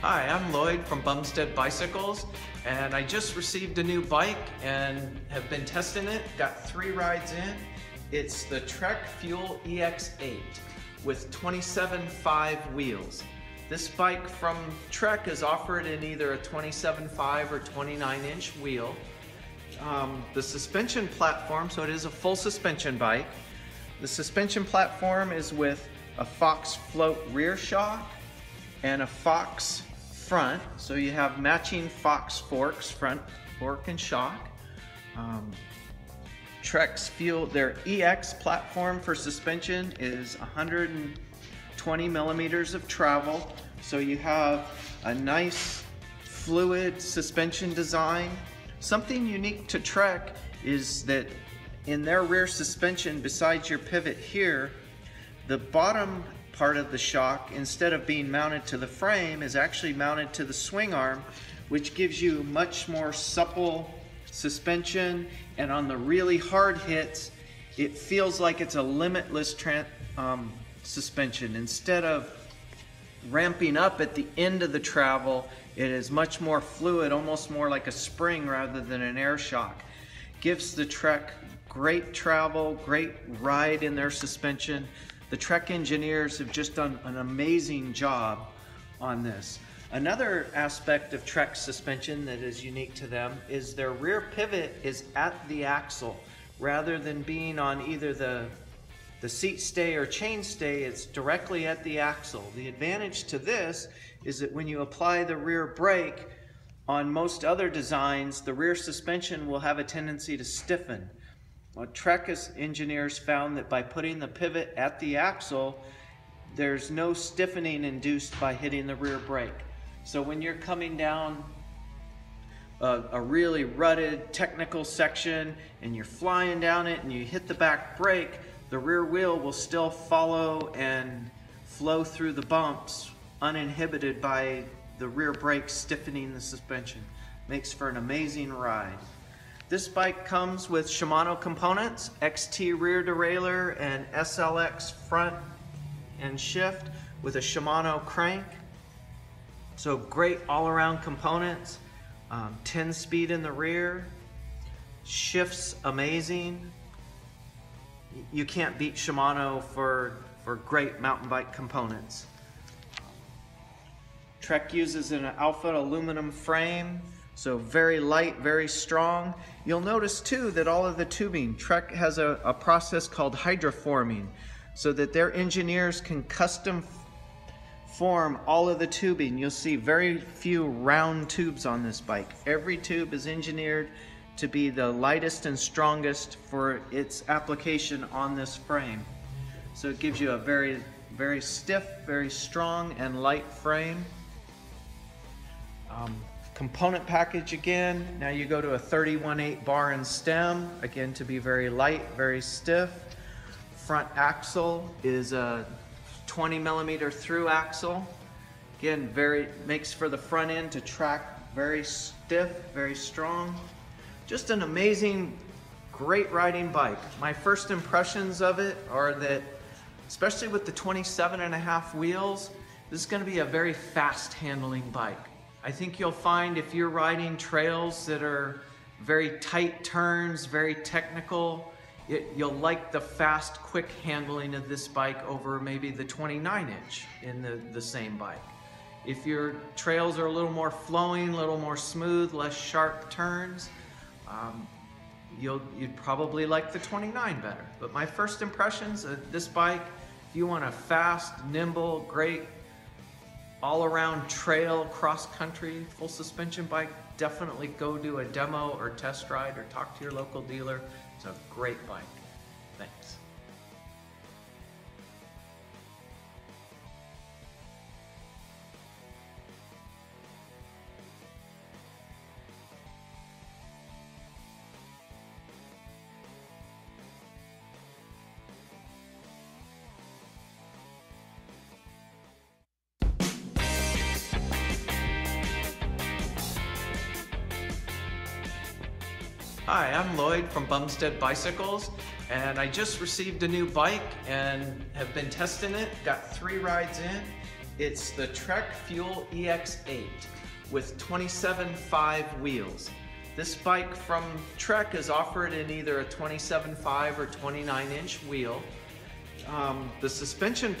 Hi, I'm Lloyd from Bumstead Bicycles, and I just received a new bike and have been testing it. Got 3 rides in. It's the Trek Fuel EX8 with 27.5 wheels. This bike from Trek is offered in either a 27.5 or 29-inch wheel. The suspension platform, so it is a full suspension bike. The suspension platform is with a Fox float rear shock and a Fox front, so you have matching Fox forks, front fork and shock. Trek's Fuel, their EX platform for suspension is 120 millimeters of travel, so you have a nice fluid suspension design. Something unique to Trek is that in their rear suspension, besides your pivot here, the bottom part of the shock, instead of being mounted to the frame, is actually mounted to the swing arm, which gives you much more supple suspension, and on the really hard hits, it feels like it's a limitless suspension. Instead of ramping up at the end of the travel, it is much more fluid, almost more like a spring rather than an air shock. Gives the Trek great travel, great ride in their suspension. The Trek engineers have just done an amazing job on this. Another aspect of Trek suspension that is unique to them is their rear pivot is at the axle. Rather than being on either the seat stay or chain stay, it's directly at the axle. The advantage to this is that when you apply the rear brake, on most other designs, the rear suspension will have a tendency to stiffen. Well, Trek engineers found that by putting the pivot at the axle, there's no stiffening induced by hitting the rear brake. So when you're coming down a really rutted technical section and you're flying down it and you hit the back brake, the rear wheel will still follow and flow through the bumps uninhibited by the rear brake stiffening the suspension. Makes for an amazing ride. This bike comes with Shimano components, XT rear derailleur and SLX front and shift with a Shimano crank. So great all-around components, 10 speed in the rear, shifts amazing. You can't beat Shimano for great mountain bike components. Trek uses an Alpha aluminum frame, so very light, very strong. You'll notice too that all of the tubing, Trek has a process called hydroforming, so that their engineers can custom form all of the tubing. You'll see very few round tubes on this bike. Every tube is engineered to be the lightest and strongest for its application on this frame. So it gives you a very, very stiff, very strong and light frame. Component package again, now you go to a 31/8 bar and stem, again to be very light, very stiff. Front axle is a 20 millimeter through axle. Again, makes for the front end to track very stiff, very strong. Just an amazing, great riding bike. My first impressions of it are that, especially with the 27.5 wheels, this is going to be a very fast handling bike. I think you'll find if you're riding trails that are very tight turns, very technical, you'll like the fast, quick handling of this bike over maybe the 29-inch in the same bike. If your trails are a little more flowing, a little more smooth, less sharp turns, you'd probably like the 29 better. But my first impressions of this bike, if you want a fast, nimble, great, all-around trail, cross-country, full suspension bike, definitely go do a demo or test ride or talk to your local dealer. It's a great bike. Thanks. Hi, I'm Lloyd from Bumstead Bicycles, and I just received a new bike and have been testing it. Got 3 rides in. It's the Trek Fuel EX8 with 27.5 wheels. This bike from Trek is offered in either a 27.5 or 29-inch wheel. The suspension